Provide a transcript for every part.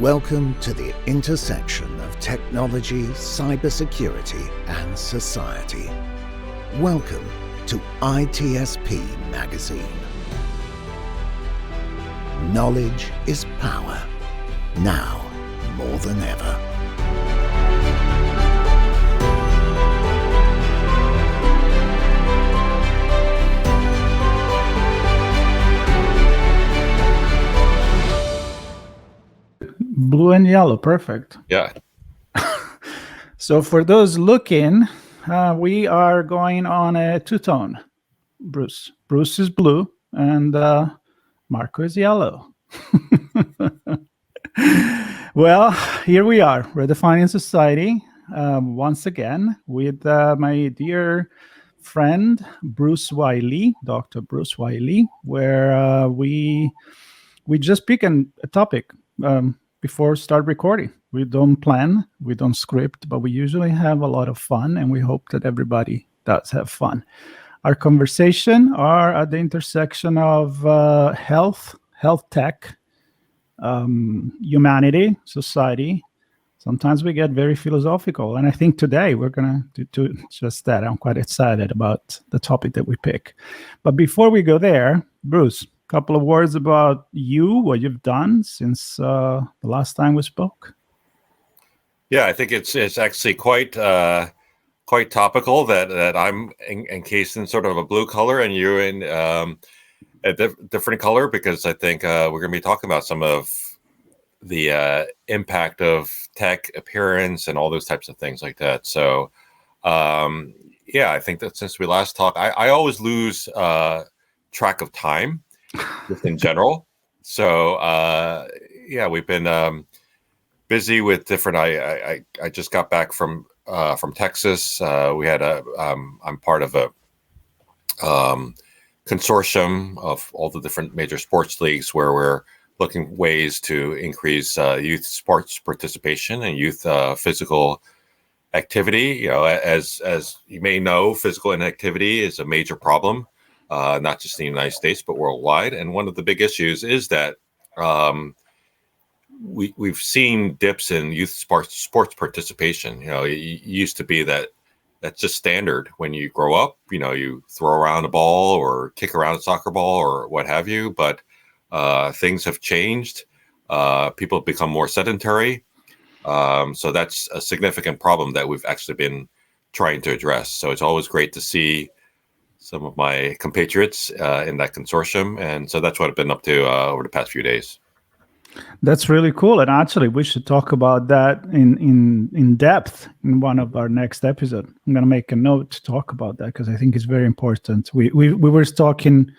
Welcome to the intersection of technology, cybersecurity, and society. Welcome to ITSPmagazine. Knowledge is power, now more than ever. Blue and yellow, perfect. Yeah. So for those looking, we are going on a two-tone. Bruce is blue and Marco is yellow. Well, here we are, Redefining Society, once again with my dear friend Bruce Wiley, Dr. Bruce Wiley, where we just pick a topic before start recording. We don't plan, we don't script, but we usually have a lot of fun, and we hope that everybody does have fun. Our conversation are at the intersection of health tech, humanity, society. Sometimes we get very philosophical, and I think today we're going to do just that. I'm quite excited about the topic that we pick. But before we go there, Bruce, couple of words about you, what you've done since the last time we spoke. Yeah, I think it's actually quite topical that I'm encased in sort of a blue color and you in a different color, because I think we're going to be talking about some of the impact of tech appearance and all those types of things like that. So yeah, I think that since we last talked, I always lose track of time just in general. So yeah, we've been busy with different. I just got back from Texas. We had I'm part of a consortium of all the different major sports leagues where we're looking ways to increase youth sports participation and youth physical activity. You know, as you may know, physical inactivity is a major problem. Not just in the United States, but worldwide. And one of the big issues is that we've seen dips in youth sports participation. You know, it used to be that that's just standard when you grow up. You know, you throw around a ball or kick around a soccer ball or what have you. But things have changed. People have become more sedentary. So that's a significant problem that we've actually been trying to address. So it's always great to see some of my compatriots in that consortium. And so that's what I've been up to over the past few days. That's really cool. And actually, we should talk about that in depth in one of our next episodes. I'm going to make a note to talk about that because I think it's very important. We were talking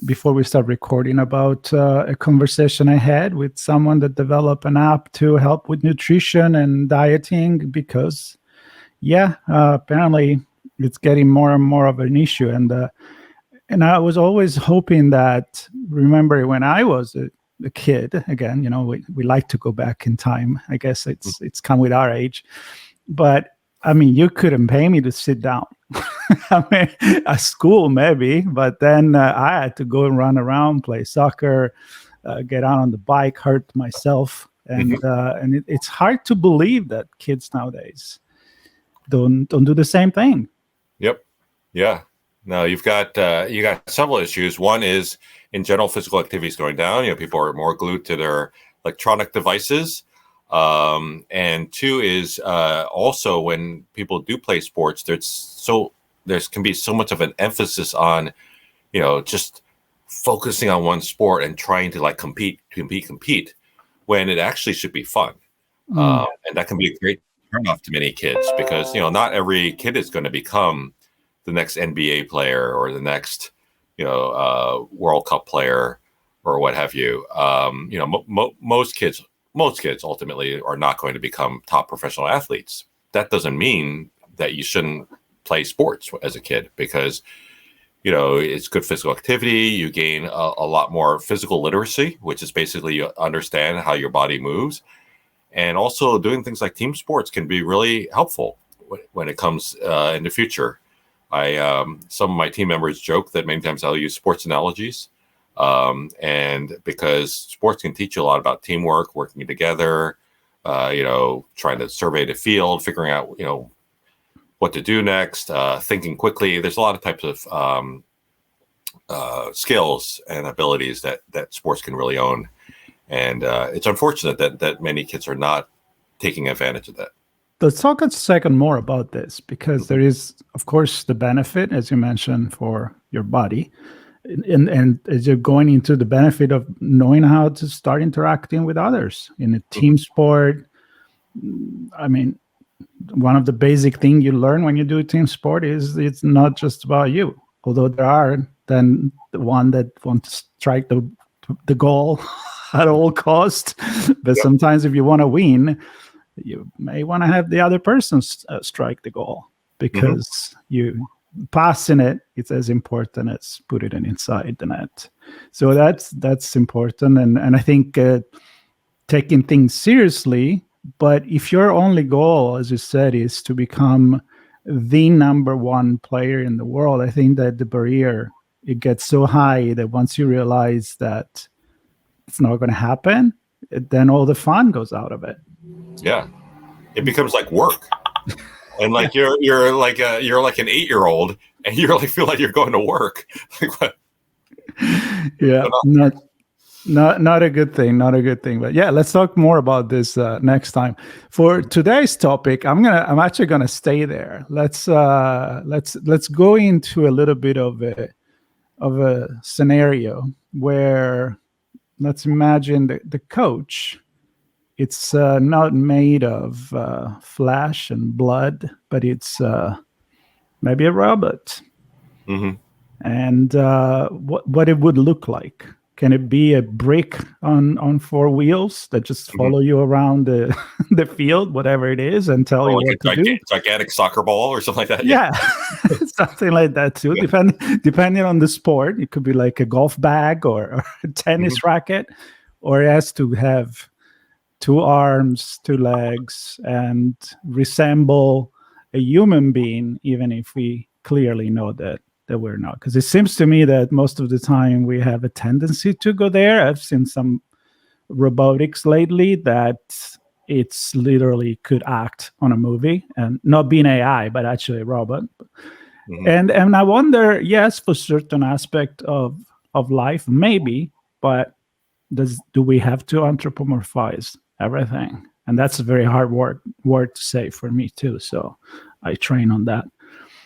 before we start recording about a conversation I had with someone that developed an app to help with nutrition and dieting because, yeah, apparently it's getting more and more of an issue. And I was always hoping that, remember when I was a kid, again, you know, we like to go back in time. I guess it's come with our age. But, I mean, you couldn't pay me to sit down. I mean, at school maybe, but then I had to go and run around, play soccer, get out on the bike, hurt myself. And it's hard to believe that kids nowadays don't do the same thing. Yep. Yeah. No, you got several issues. One is in general physical activity is going down. You know, people are more glued to their electronic devices. And two is also when people do play sports, there can be so much of an emphasis on, you know, just focusing on one sport and trying to like compete, when it actually should be fun. And that can be a great turnoff to many kids because, you know, not every kid is going to become the next NBA player or the next, you know, World Cup player or what have you. You know, most kids ultimately are not going to become top professional athletes. That doesn't mean that you shouldn't play sports as a kid because, you know, it's good physical activity. You gain a lot more physical literacy, which is basically you understand how your body moves. And also doing things like team sports can be really helpful when it comes in the future. Some of my team members joke that many times I'll use sports analogies And because sports can teach you a lot about teamwork, working together, trying to survey the field, figuring out, what to do next, thinking quickly. There's a lot of types of skills and abilities that sports can really own. And it's unfortunate that many kids are not taking advantage of that. Let's talk a second more about this, because there is, of course, the benefit, as you mentioned, for your body. And as you're going into the benefit of knowing how to start interacting with others in a team sport. I mean, one of the basic things you learn when you do a team sport is it's not just about you. Although there are then the one that want to strike the goal at all cost. But sometimes if you want to win, you may want to have the other person strike the goal, because you passing it's as important as putting it inside the net. So that's important. And I think taking things seriously, but if your only goal, as you said, is to become the number one player in the world, I think that the barrier, it gets so high that once you realize that it's not going to happen, then all the fun goes out of it. Yeah. It becomes like work. And like you're like an 8-year-old, and you're like feel like you're going to work. Like what? Yeah, not a good thing. Not a good thing. But yeah, let's talk more about this next time. For today's topic, I'm actually gonna stay there. Let's go into a little bit of a scenario where, let's imagine the coach. It's not made of flesh and blood, but it's maybe a robot. Mm-hmm. And what it would look like. Can it be a brick on 4 wheels that just follow you around the field, whatever it is, and tell you what to do? Gigantic soccer ball or something like that? Yeah, something like that too. Depending on the sport, it could be like a golf bag or a tennis racket, or it has to have 2 arms, 2 legs, and resemble a human being, even if we clearly know that we're not. Because it seems to me that most of the time we have a tendency to go there. I've seen some robotics lately that it's literally could act on a movie, and not being AI, but actually a robot. And I wonder, yes, for certain aspect of life, maybe, but do we have to anthropomorphize everything? And that's a very hard word to say for me too. So I train on that.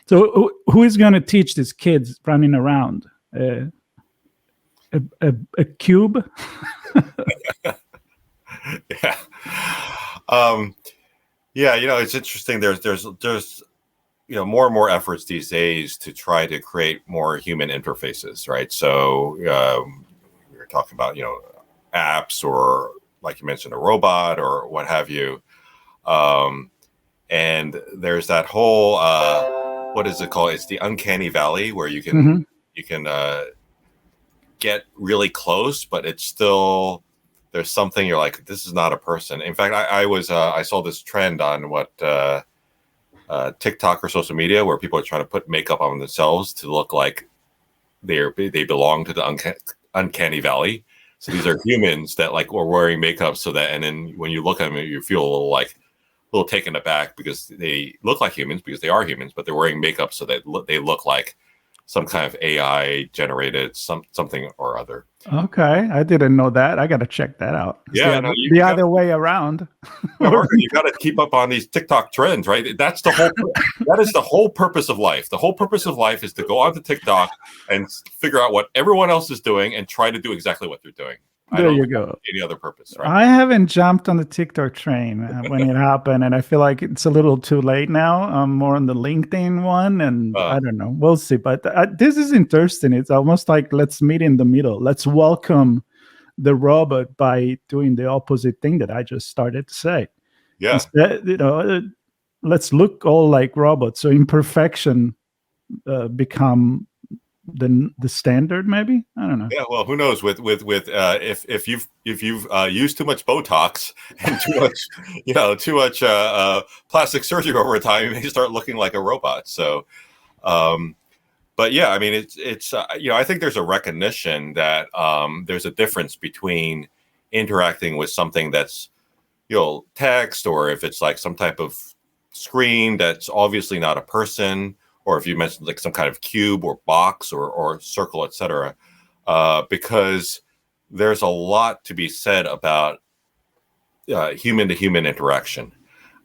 So who is going to teach these kids running around? A cube? Yeah. It's interesting. There's more and more efforts these days to try to create more human interfaces, right? So we were talking about, apps, or like you mentioned, a robot or what have you. And there's that whole, what is it called? It's the uncanny valley, where you can get really close, but it's still, there's something you're like, this is not a person. In fact, I saw this trend on TikTok or social media, where people are trying to put makeup on themselves to look like they belong to the uncanny valley. So these are humans that like were wearing makeup, so that, and then when you look at them, you feel a little taken aback, because they look like humans, because they are humans, but they're wearing makeup so that they look like some kind of AI generated something or other. Okay, I didn't know that. I got to check that out. Yeah, the other way around. You got to keep up on these TikTok trends, right? That is the whole purpose of life. The whole purpose of life is to go onto TikTok and figure out what everyone else is doing and try to do exactly what they're doing. There you go. Any other purpose, right? I haven't jumped on the TikTok train when it happened, and I feel like it's a little too late now. I'm more on the LinkedIn one, and I don't know. We'll see. But this is interesting. It's almost like, let's meet in the middle. Let's welcome the robot by doing the opposite thing that I just started to say. Yeah. Instead, let's look all like robots. So imperfection become the standard, maybe. I don't know. Yeah, well, who knows? With if you've used too much Botox and too much plastic surgery over time, you may start looking like a robot. So but yeah, I mean, it's I think there's a recognition that there's a difference between interacting with something that's text, or if it's like some type of screen that's obviously not a person, or if you mentioned like some kind of cube or box or circle, etc. Because there's a lot to be said about human to human interaction.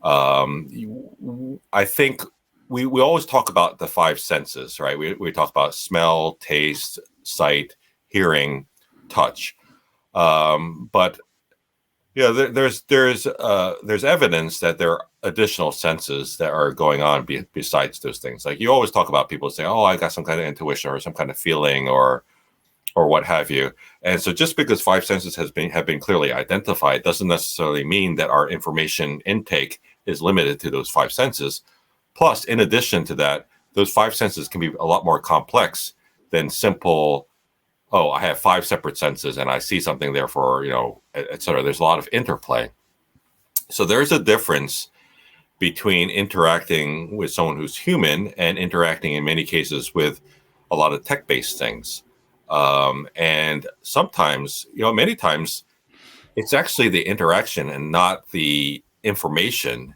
I think we always talk about the five senses, right? We talk about smell, taste, sight, hearing, touch. But there's evidence that there are additional senses that are going on besides those things. Like you always talk about people saying, "Oh, I got some kind of intuition or some kind of feeling or what have you." And so just because five senses have been clearly identified doesn't necessarily mean that our information intake is limited to those five senses. Plus, in addition to that, those five senses can be a lot more complex than simple, oh, I have five separate senses and I see something, therefore, et cetera. There's a lot of interplay. So there's a difference between interacting with someone who's human and interacting in many cases with a lot of tech-based things. And sometimes, many times, it's actually the interaction and not the information,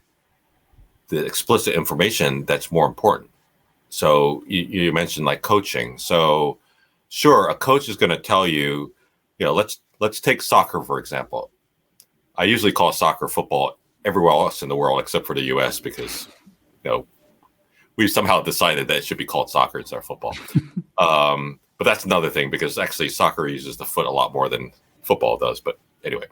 the explicit information, that's more important. So you mentioned like coaching. So sure, a coach is going to tell you, let's take soccer, for example. I usually call soccer football everywhere else in the world except for the US because, we've somehow decided that it should be called soccer instead of football. But that's another thing because actually soccer uses the foot a lot more than football does. But anyway,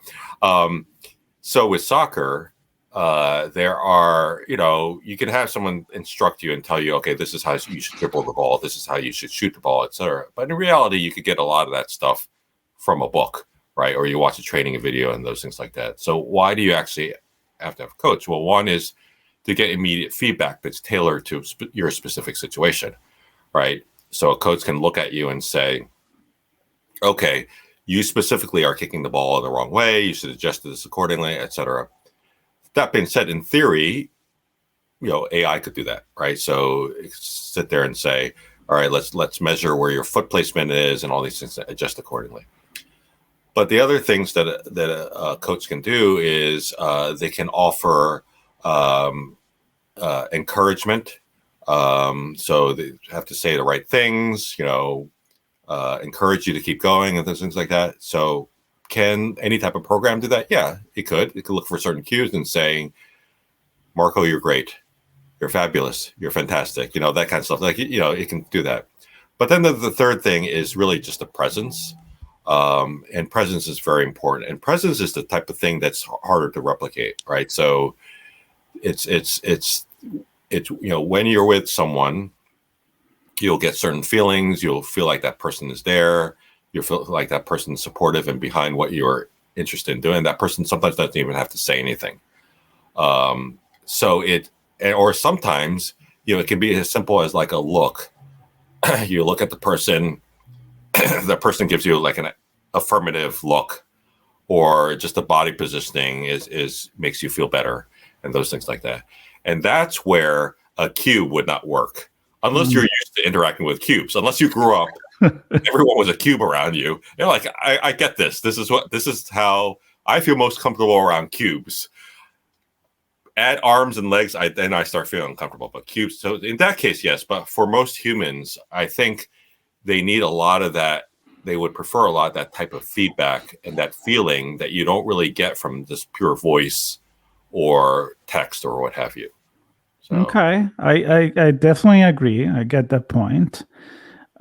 so with soccer, there are, you can have someone instruct you and tell you, okay, this is how you should dribble the ball, this is how you should shoot the ball, etc. But in reality, you could get a lot of that stuff from a book, right? Or you watch a training video and those things like that. So why do you actually have to have a coach? Well, one is to get immediate feedback that's tailored to your specific situation, right? So a coach can look at you and say, okay, you specifically are kicking the ball in the wrong way, you should adjust this accordingly, etc. That being said, in theory, AI could do that, right? So sit there and say, all right, let's measure where your foot placement is and all these things, adjust accordingly. But the other things that a coach can do is they can offer encouragement. So they have to say the right things, encourage you to keep going and things like that. So can any type of program do that? Yeah, it could. It could look for certain cues and saying, Marco, you're great. You're fabulous. You're fantastic. That kind of stuff. Like, it can do that. But then the third thing is really just the presence. And presence is very important. And presence is the type of thing that's harder to replicate, right? So it's when you're with someone, you'll get certain feelings. You'll feel like that person is there. You feel like that person's supportive and behind what you're interested in doing. That person sometimes doesn't even have to say anything. Or sometimes, it can be as simple as like a look. You look at the person, the person gives you like an affirmative look, or just the body positioning is makes you feel better, and those things like that. And that's where a cube would not work unless you're used to interacting with cubes. Unless you grew up, everyone was a cube around you. You're like, I get this. This is how I feel most comfortable around cubes. Add arms and legs, then I start feeling uncomfortable. But cubes, so in that case, yes. But for most humans, I think they need a lot of that. They would prefer a lot of that type of feedback and that feeling that you don't really get from just pure voice or text or what have you. So. Okay, I definitely agree. I get that point.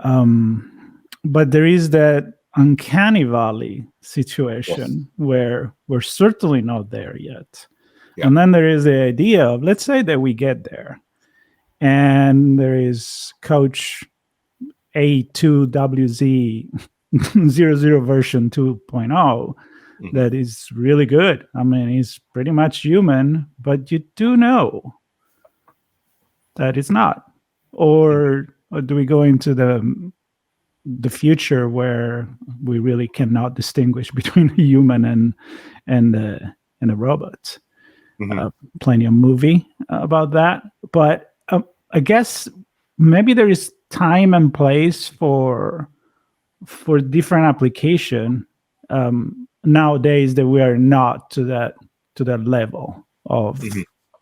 But there is that uncanny valley situation where we're certainly not there yet. Yeah. And then there is the idea of, let's say that we get there and there is Coach A2WZ 00 version 2.0 that is really good. I mean, he's pretty much human, but you do know that it's not. Or do we go into the future where we really cannot distinguish between a human and a robot? Plenty of movie about that. But I guess maybe there is time and place for different application nowadays that we are not to that level of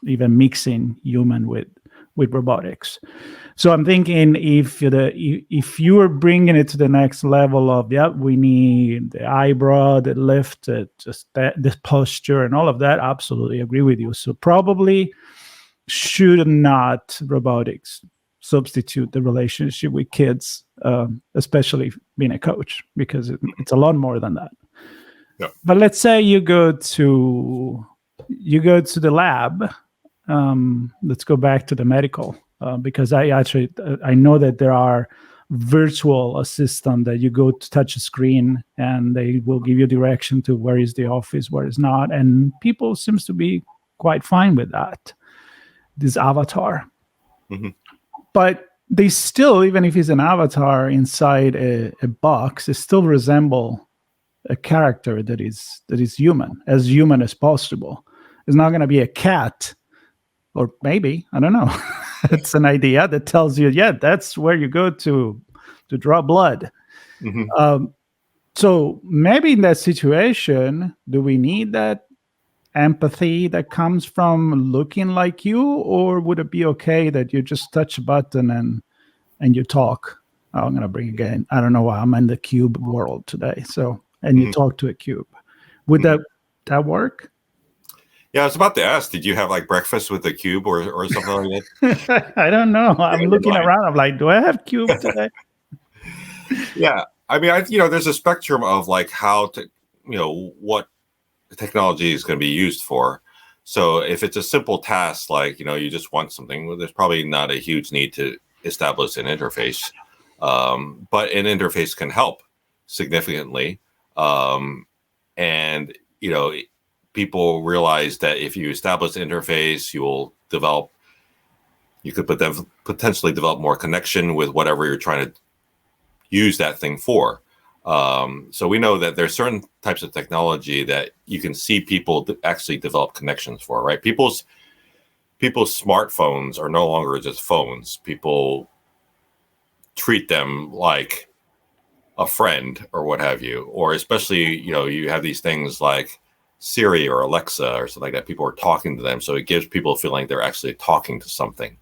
even mixing human with robotics. So I'm thinking if you are bringing it to the next level of we need the eyebrow, the lift, the posture, and all of that. Absolutely agree with you. So probably should not robotics substitute the relationship with kids, especially being a coach, because it's a lot more than that. Yep. But let's say you go to the lab. Let's go back to the medical, because I know that there are virtual assistant that you go to touch a screen and they will give you direction to where is the office, where is not, and people seems to be quite fine with that. This avatar. Mm-hmm. But they still, even if it's an avatar inside a box, it still resemble a character that is human as possible. It's not going to be a cat, or maybe, I don't know. It's an idea that tells you, that's where you go to draw blood. Mm-hmm. So maybe in that situation, do we need that empathy that comes from looking like you, or would it be okay that you just touch a button and you talk? I'm going to bring again, I don't know why I'm in the cube world today. So, and you talk to a cube. Would that work? Yeah, I was about to ask, did you have like breakfast with the cube or something like that? I don't know. I'm looking around. I'm like, do I have cube today? Yeah. I mean, there's a spectrum of like how to, what technology is going to be used for. So if it's a simple task, like, you just want something, well, there's probably not a huge need to establish an interface. But an interface can help significantly. And, people realize that if you establish an interface, you could potentially develop more connection with whatever you're trying to use that thing for. So we know that there's certain types of technology that you can see people actually develop connections for, right? People's smartphones are no longer just phones. People treat them like a friend or what have you, or especially, you have these things like Siri or Alexa or something like that. People are talking to them. So it gives people a feeling they're actually talking to something.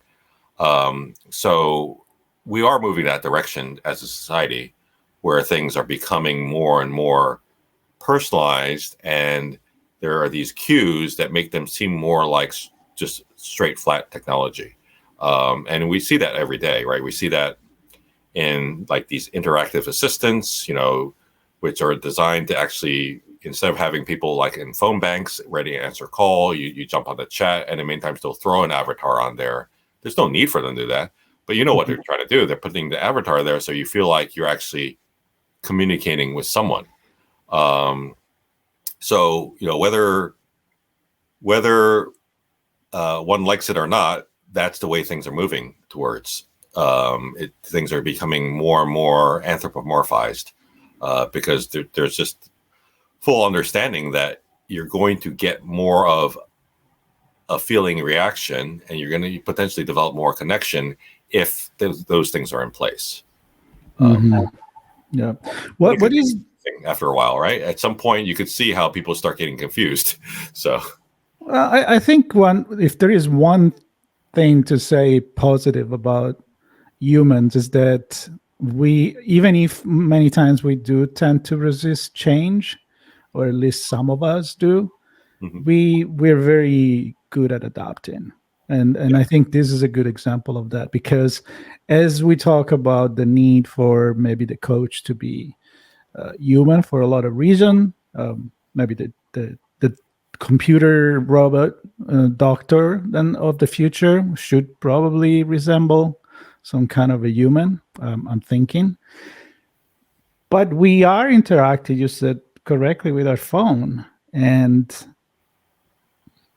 So we are moving that direction as a society, where things are becoming more and more personalized, and there are these cues that make them seem more like just straight flat technology. And we see that every day, right? We see that in like these interactive assistants, which are designed to actually, instead of having people like in phone banks ready to answer call, you jump on the chat, and in the meantime still throw an avatar on there. There's no need for them to do that. But you know what they're trying to do? They're putting the avatar there so you feel like you're actually communicating with someone. So whether one likes it or not, that's the way things are moving towards. Things are becoming more and more anthropomorphized, because there's just full understanding that you're going to get more of a feeling reaction, and you're going to potentially develop more connection if those things are in place. Yeah. What is after a while, right? At some point, you could see how people start getting confused. So, I think if there is one thing to say positive about humans, is that we, even if many times we do tend to resist change, or at least some of us do, we're very good at adapting. And I think this is a good example of that, because as we talk about the need for maybe the coach to be human for a lot of reason, maybe the computer robot doctor then of the future should probably resemble some kind of a human, I'm thinking. But we are interacting, you said correctly, with our phone, and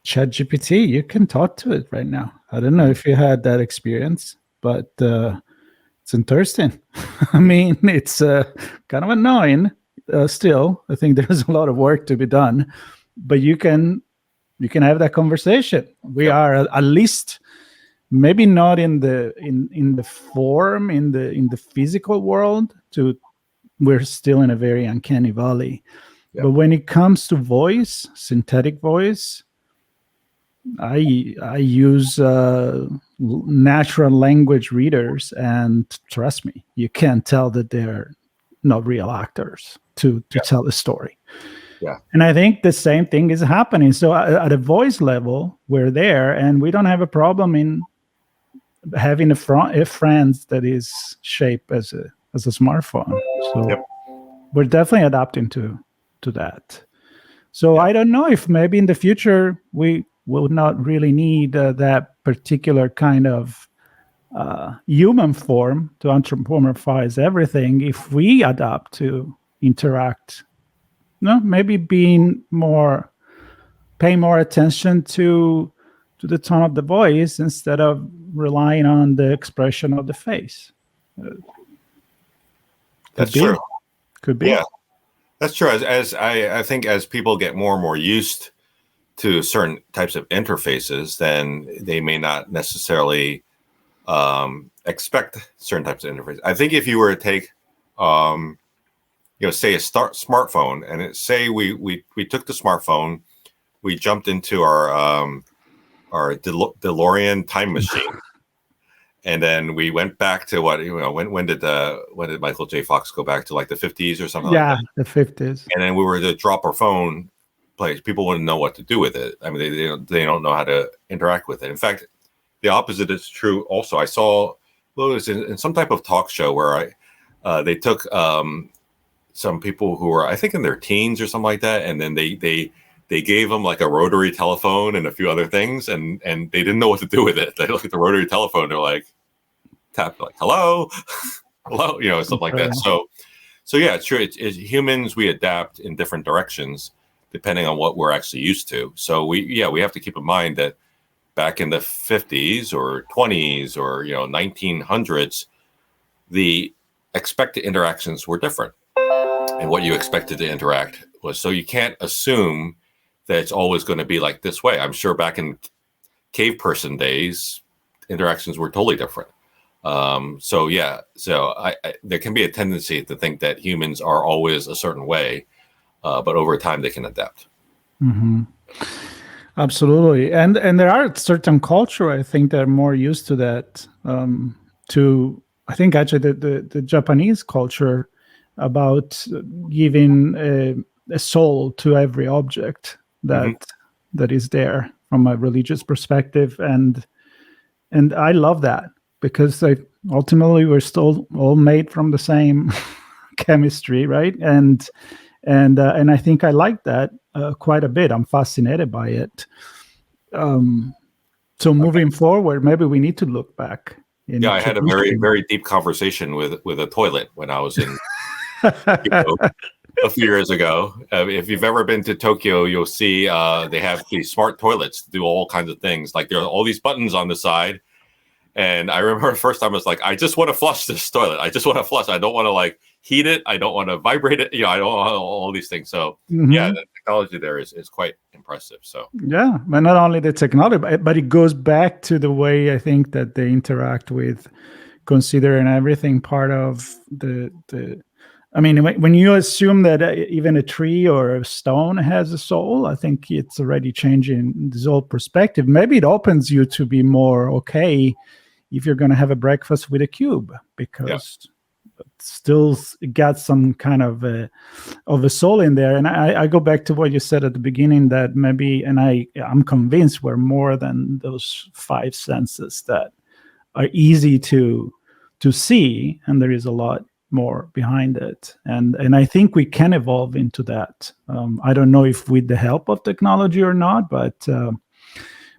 ChatGPT, you can talk to it right now. I don't know if you had that experience, but it's interesting. I mean, it's kind of annoying still. I think there's a lot of work to be done, but you can have that conversation. We are at least maybe not in the form, in the physical world. We're still in a very uncanny valley. Yeah. But when it comes to voice, synthetic voice, I use natural language readers, and trust me, you can't tell that they're not real actors to tell the story. Yeah. And I think the same thing is happening. So at a voice level, we're there, and we don't have a problem in having a friend that is shaped as a smartphone. So Yep. we're definitely adapting to that. So I don't know if maybe in the future we will not really need that particular kind of human form to anthropomorphize everything if we adapt to interact. No, maybe paying more attention to the tone of the voice instead of relying on the expression of the face. That's true. Could be. Yeah, that's true. As I think as people get more and more used to certain types of interfaces, then they may not necessarily expect certain types of interfaces. I think if you were to take, say a smartphone, and say we took the smartphone, we jumped into our DeLorean time machine, and then we went back to when did Michael J. Fox go back to, like the 50s or something? Yeah, like that? The 50s. And then we were to drop our phone place, people wouldn't know what to do with it. I mean, they don't know how to interact with it. In fact, the opposite is true also. I saw, well, it was in some type of talk show where they took some people who were, I think, in their teens or something like that, and then they gave them like a rotary telephone and a few other things, and they didn't know what to do with it. They looked at the rotary telephone, they're like, tap, like, hello, hello, stuff like that. So yeah, it's true. It's humans, we adapt in different directions depending on what we're actually used to. So we have to keep in mind that back in the 50s or 20s or 1900s, the expected interactions were different, and what you expected to interact was. So you can't assume that it's always going to be like this way. I'm sure back in cave person days, interactions were totally different. So there can be a tendency to think that humans are always a certain way, but over time they can adapt. Mm-hmm. Absolutely, and there are certain culture, I think, that are more used to that. I think actually the Japanese culture about giving a soul to every object that is there from a religious perspective, and I love that, because ultimately we're still all made from the same chemistry, right? And I think I like that quite a bit. I'm fascinated by it. So moving forward, maybe we need to look back. I had a very, very deep conversation with a toilet when I was in Tokyo a few years ago. If you've ever been to Tokyo, you'll see they have these smart toilets to do all kinds of things. Like there are all these buttons on the side. And I remember the first time I was like, I just want to flush this toilet. I just want to flush. I don't want to like heat it. I don't want to vibrate it. I don't want all these things. So yeah, the technology there is quite impressive. So yeah, but not only the technology, but it goes back to the way I think that they interact with considering everything part of the. I mean, when you assume that even a tree or a stone has a soul, I think it's already changing this whole perspective. Maybe it opens you to be more okay if you're going to have a breakfast with a cube, because it still got some kind of a soul in there. And I go back to what you said at the beginning, that maybe, and I'm convinced we're more than those five senses that are easy to see, and there is a lot more behind it, and I think we can evolve into that. I don't know if with the help of technology or not, but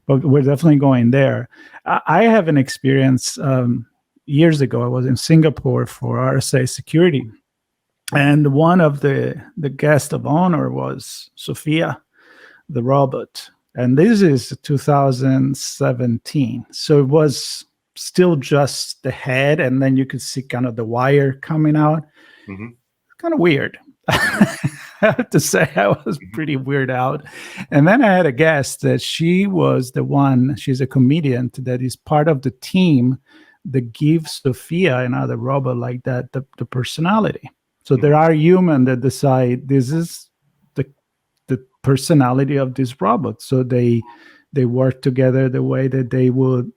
we're definitely going there. I have an experience years ago. I was in Singapore for RSA security, and one of the guest of honor was Sophia, the robot, and this is 2017, so it was still just the head, and then you could see kind of the wire coming out. Kind of weird. have to say I was pretty weirded out. And then I had a guest that she's a comedian that is part of the team that gives Sophia, another robot like that, the personality. So there are humans that decide this is the personality of this robot. So they work together the way that they would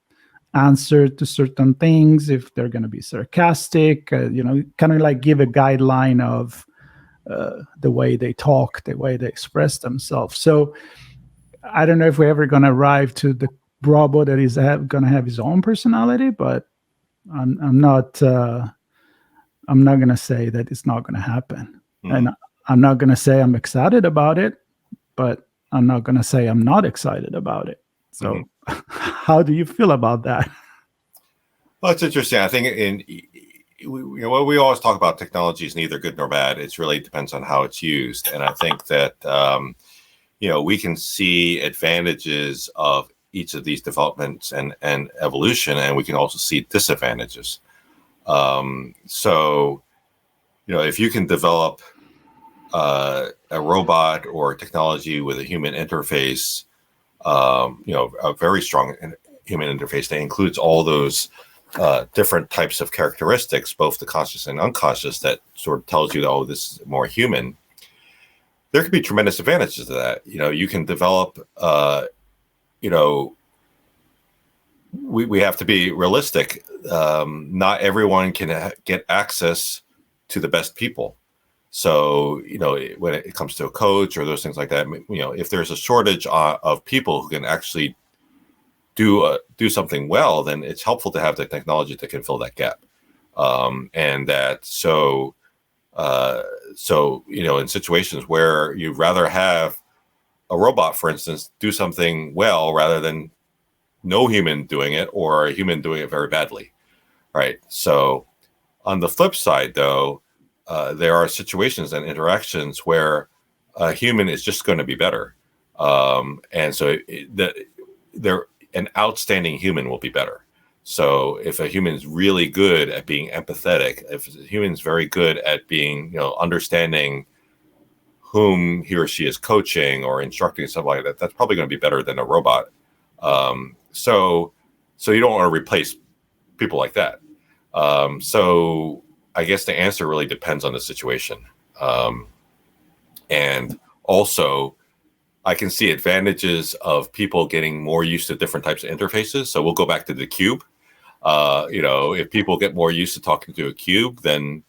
answer to certain things, if they're going to be sarcastic, kind of like give a guideline of the way they talk, the way they express themselves. So I don't know if we're ever going to arrive to the robot that is going to have his own personality, but I'm not going to say that it's not going to happen. And I'm not going to say I'm excited about it, but I'm not going to say I'm not excited about it. So how do you feel about that? Well, it's interesting. I think we always talk about technology is neither good nor bad. It really depends on how it's used. And I think that, we can see advantages of each of these developments and evolution, and we can also see disadvantages. So, if you can develop a robot or technology with a human interface, a very strong human interface that includes all those different types of characteristics, both the conscious and unconscious, that sort of tells you that, oh, this is more human. There could be tremendous advantages to that. You can develop, we have to be realistic. Not everyone can get access to the best people. So, when it comes to a coach or those things like that, if there's a shortage of people who can actually do something well, then it's helpful to have the technology that can fill that gap. And that, so, in situations where you'd rather have a robot, for instance, do something well rather than no human doing it, or a human doing it very badly, right? So on the flip side, though, there are situations and interactions where a human is just going to be better. And so an outstanding human will be better. So if a human is really good at being empathetic, if a human is very good at being, understanding whom he or she is coaching or instructing, something like that, that's probably going to be better than a robot. So you don't want to replace people like that. So I guess the answer really depends on the situation. And also, I can see advantages of people getting more used to different types of interfaces. So we'll go back to the cube. If people get more used to talking to a cube, then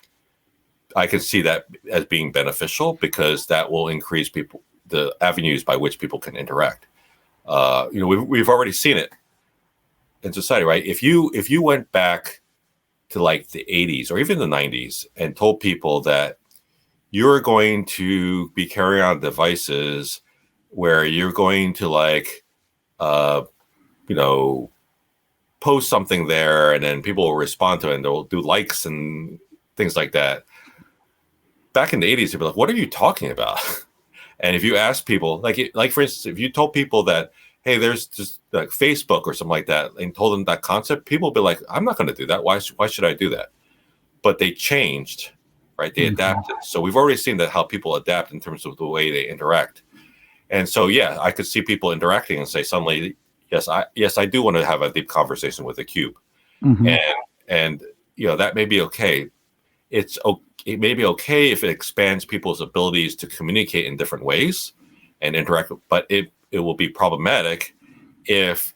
I can see that as being beneficial, because that will increase the avenues by which people can interact. We've already seen it in society, right? If you went back to like the 80s or even the 90s and told people that you're going to be carrying on devices where you're going to post something there and then people will respond to it and they'll do likes and things like that. Back in the 80s, they'd be like, what are you talking about? And if you ask people, like for instance, if you told people that, hey, there's just like Facebook or something like that, and told them that concept, people will be like, I'm not going to do that. Why should I do that? But they changed, right? They adapted. So we've already seen that how people adapt in terms of the way they interact. And so, yeah, I could see people interacting and say suddenly, yes, I do want to have a deep conversation with a cube. And that may be okay. It may be okay if it expands people's abilities to communicate in different ways and interact, but it will be problematic if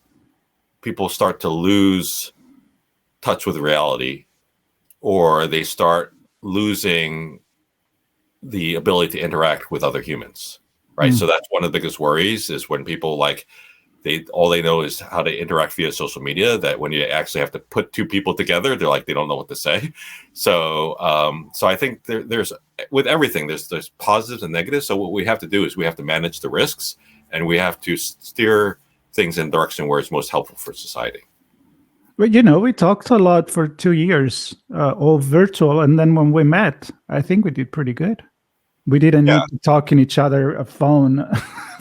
people start to lose touch with reality, or they start losing the ability to interact with other humans, right? So that's one of the biggest worries, is when people all they know is how to interact via social media, that when you actually have to put two people together, they don't know what to say. So I think there's with everything, there's positives and negatives. So what we have to do is we have to manage the risks, and we have to steer things in a direction where it's most helpful for society. But we talked a lot for 2 years, all virtual, and then when we met, I think we did pretty good. We didn't need to talk in each other a phone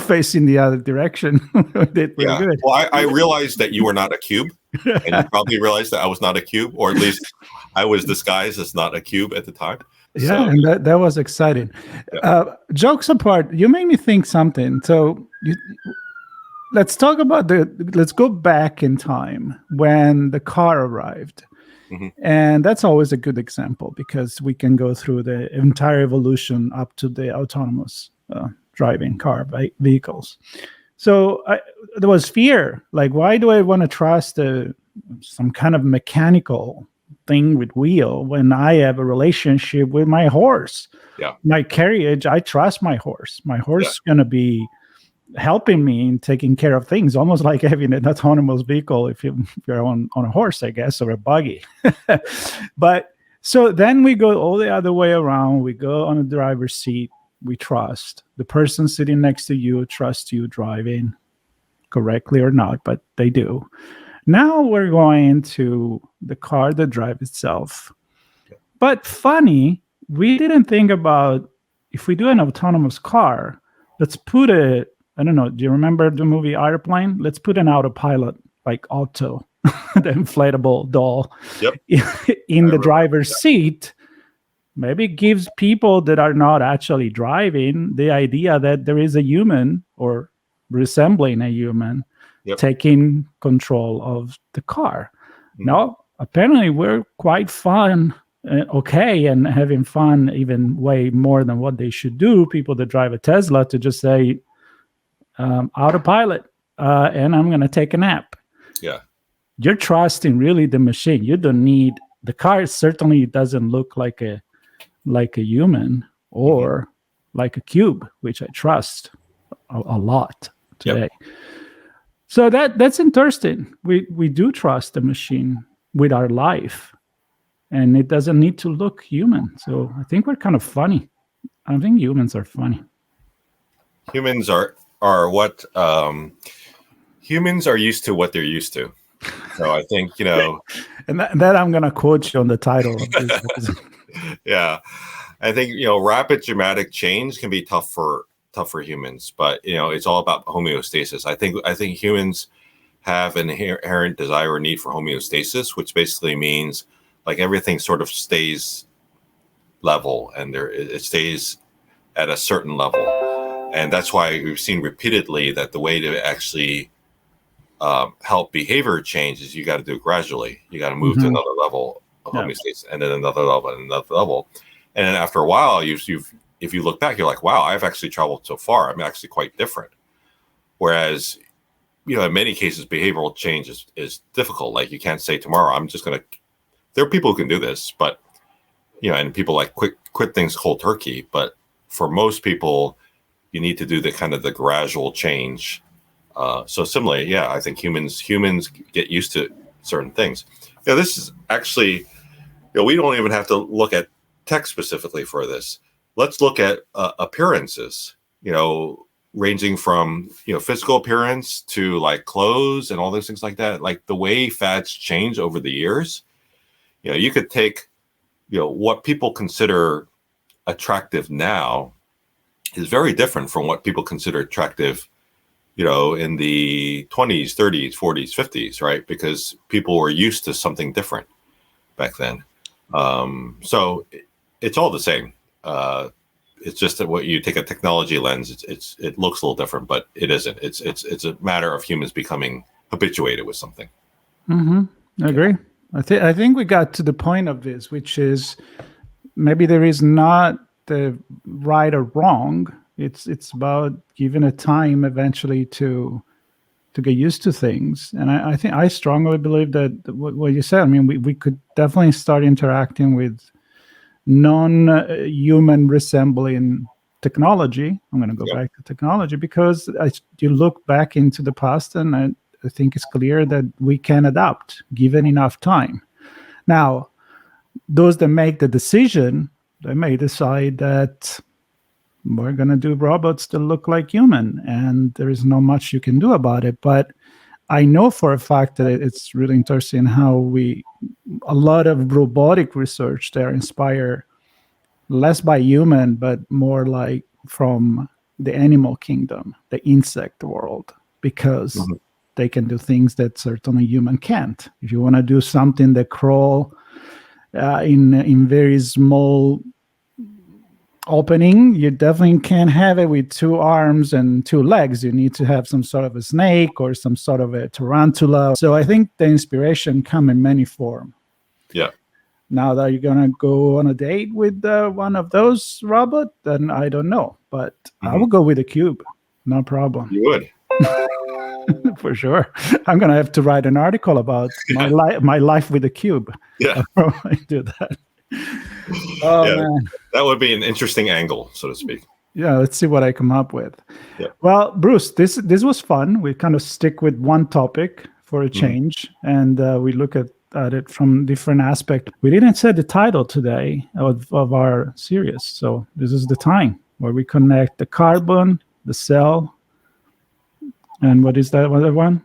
facing the other direction. We did pretty good. Well, I realized that you were not a cube, and you probably realized that I was not a cube, or at least I was disguised as not a cube at the time. Yeah, and that was exciting. Jokes apart, you made me think something. So let's talk about let's go back in time when the car arrived. Mm-hmm. And that's always a good example because we can go through the entire evolution up to the autonomous driving car vehicles. So there was fear. Like, why do I want to trust some kind of mechanical thing with wheel when I have a relationship with my horse? Yeah. My carriage, I trust my horse. My horse is going to be helping me in taking care of things, almost like having an autonomous vehicle if you're on a horse, I guess, or a buggy. But so then we go all the other way around. We go on the driver's seat. We trust the person sitting next to you, trusts you driving correctly or not, but they do. Now we're going to the car that drives itself. But funny, we didn't think about if we do an autonomous car, let's put I don't know, do you remember the movie Airplane? Let's put an autopilot, like Otto, the inflatable doll, in the driver's seat. Maybe it gives people that are not actually driving the idea that there is a human or resembling a human taking control of the car. Now, apparently we're quite fun, and having fun even way more than what they should do. People that drive a Tesla to just say, autopilot, and I'm going to take a nap. Yeah. You're trusting really the machine. You don't need the car. Certainly doesn't look like a human or like a cube, which I trust a lot today. So that's interesting. We do trust the machine with our life, and it doesn't need to look human. So I think we're kind of funny. I think humans are funny. Humans are what humans are used to what they're used to. So I think, and that I'm going to quote you on the title of this. Yeah. I think, rapid dramatic change can be tough for humans, but it's all about homeostasis. I think humans have an inherent desire or need for homeostasis, which basically means like everything sort of stays level and it stays at a certain level. And that's why we've seen repeatedly that the way to actually help behavior change is you got to do it gradually. You got to move to another level of homeostasis, and then another level, and another level. And then after a while, if you look back, you're like, wow, I've actually traveled so far. I'm actually quite different. Whereas, in many cases, behavioral change is difficult. Like you can't say tomorrow, I'm just going to. There are people who can do this, but and people like quit things cold turkey. But for most people, you need to do the gradual change. So similarly, I think humans get used to certain things. This is actually, we don't even have to look at tech specifically for this. Let's look at appearances, ranging from, physical appearance to like clothes and all those things like that. Like the way fads change over the years, you could take, what people consider attractive now is very different from what people consider attractive, in the 20s, 30s, 40s, 50s, right? Because people were used to something different back then. So it's all the same. It's just that what you take a technology lens, it looks a little different, but it isn't. It's a matter of humans becoming habituated with something. I agree. I think we got to the point of this, which is maybe there is not the right or wrong. It's about giving it time eventually to get used to things. And I think I strongly believe that what you said, I mean, we could definitely start interacting with non-human resembling technology. I'm going to go back to technology because you look back into the past and I think it's clear that we can adapt given enough time. Now, those that make the decision, they may decide that we're going to do robots that look like human, and there is not much you can do about it. But I know for a fact that it's really interesting how a lot of robotic research there inspired less by human, but more like from the animal kingdom, the insect world, because they can do things that certainly human can't. If you want to do something that crawl in very small opening. You definitely can't have it with 2 arms and 2 legs. You need to have some sort of a snake or some sort of a tarantula. So I think the inspiration come in many forms. Yeah. Now that you're going to go on a date with one of those robot, then I don't know. But I will go with a cube. No problem. You would. For sure. I'm going to have to write an article about my life with a cube. Yeah. I'll probably do that. Oh, yeah, man. That would be an interesting angle, so to speak. Yeah, let's see what I come up with. Yeah. Well, Bruce, this was fun. We kind of stick with one topic for a change, and we look at it from different aspects. We didn't set the title today of our series, so this is the time where we connect the carbon, the cell, and what is that other one?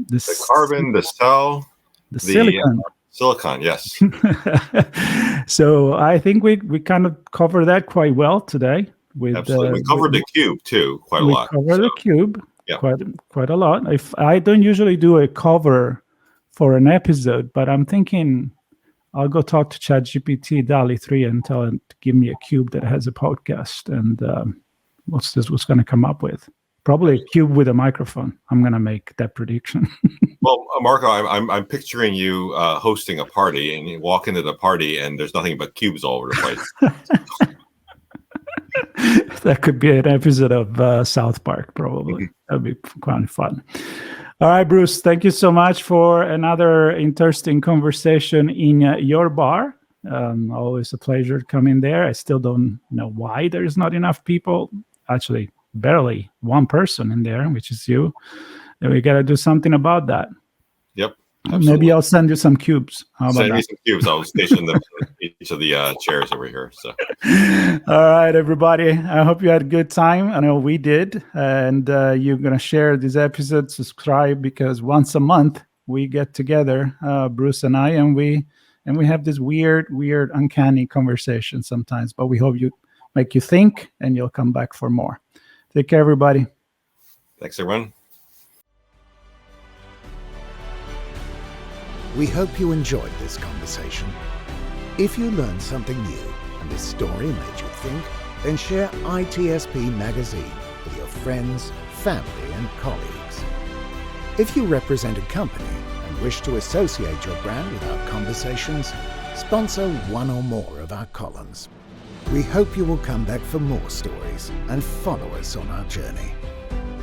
The carbon, the cell, the silicon. Silicon, yes. So I think we kind of covered that quite well today. Absolutely. We covered the cube too, quite a lot. We covered the cube yeah. quite a lot. If I don't usually do a cover for an episode, but I'm thinking I'll go talk to ChatGPT DALL-E 3 and tell it to give me a cube that has a podcast, and what's going to come up with. Probably a cube with a microphone. I'm going to make that prediction. Well, Marco, I'm picturing you hosting a party, and you walk into the party, and there's nothing but cubes all over the place. That could be an episode of South Park, probably. That'd be quite fun. All right, Bruce, thank you so much for another interesting conversation in your bar. Always a pleasure to come in there. I still don't know why there's not enough people. Actually, barely one person in there, which is you. And we got to do something about that. Yep. Absolutely. Maybe I'll send you some cubes. Send me some cubes. I'll station them in each of the chairs over here. So, all right, everybody. I hope you had a good time. I know we did. And you're going to share this episode, subscribe, because once a month we get together, Bruce and I, and we have this weird, uncanny conversation sometimes. But we hope you make you think, and you'll come back for more. Take care, everybody. Thanks, everyone. We hope you enjoyed this conversation. If you learned something new and this story made you think, then share ITSPmagazine with your friends, family, and colleagues. If you represent a company and wish to associate your brand with our conversations, sponsor one or more of our columns. We hope you will come back for more stories and follow us on our journey.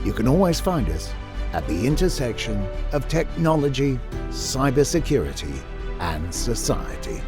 You can always find us at the intersection of technology, cybersecurity, and society.